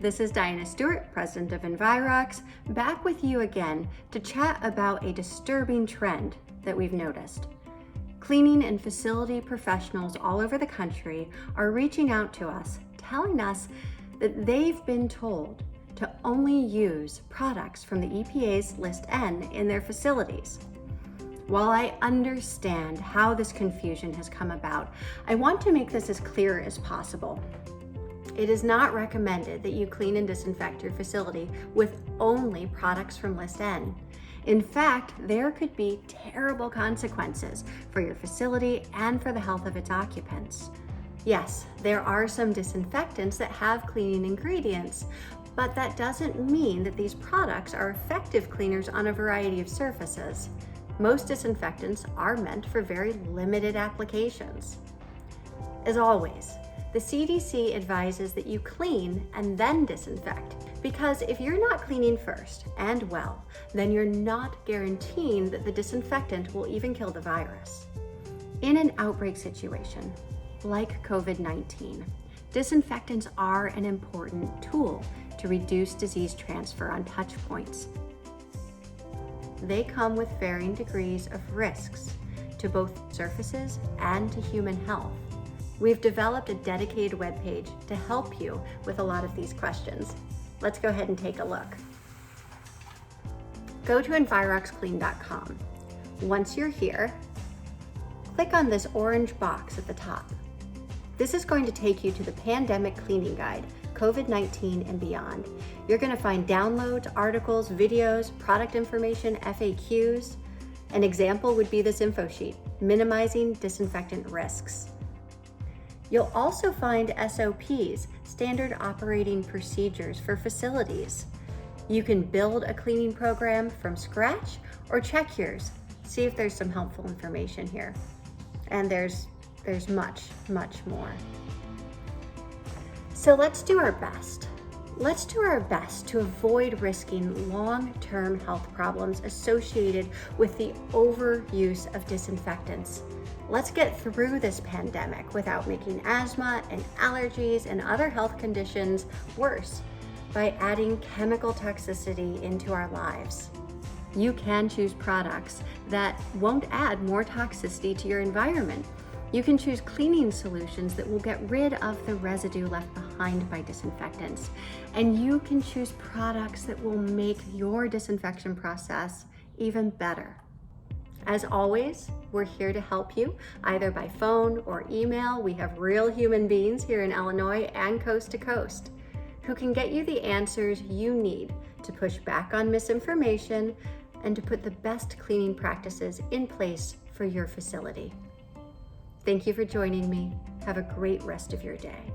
This is Diana Stewart, president of Envirox, back with you again to chat about a disturbing trend that we've noticed. Cleaning and facility professionals all over the country are reaching out to us, telling us that they've been told to only use products from the EPA's List N in their facilities. While I understand how this confusion has come about, I want to make this as clear as possible. It is not recommended that you clean and disinfect your facility with only products from List N. In fact, there could be terrible consequences for your facility and for the health of its occupants. Yes, there are some disinfectants that have cleaning ingredients, but that doesn't mean that these products are effective cleaners on a variety of surfaces. Most disinfectants are meant for very limited applications. As always, the CDC advises that you clean and then disinfect, because if you're not cleaning first and well, then you're not guaranteeing that the disinfectant will even kill the virus. In an outbreak situation, like COVID-19, disinfectants are an important tool to reduce disease transfer on touch points. They come with varying degrees of risks to both surfaces and to human health. We've developed a dedicated webpage to help you with a lot of these questions. Let's go ahead and take a look. Go to enviroxclean.com. Once you're here, click on this orange box at the top. This is going to take you to the Pandemic Cleaning Guide, COVID-19 and beyond. You're going to find downloads, articles, videos, product information, FAQs. An example would be this info sheet, Minimizing Disinfectant Risks. You'll also find SOPs, standard operating procedures for facilities. You can build a cleaning program from scratch or check yours. See if there's some helpful information here. And there's much, much more. So let's do our best. Let's do our best to avoid risking long-term health problems associated with the overuse of disinfectants. Let's get through this pandemic without making asthma and allergies and other health conditions worse by adding chemical toxicity into our lives. You can choose products that won't add more toxicity to your environment. You can choose cleaning solutions that will get rid of the residue left behind by disinfectants. And you can choose products that will make your disinfection process even better. As always, we're here to help you either by phone or email. We have real human beings here in Illinois and coast to coast who can get you the answers you need to push back on misinformation and to put the best cleaning practices in place for your facility. Thank you for joining me. Have a great rest of your day.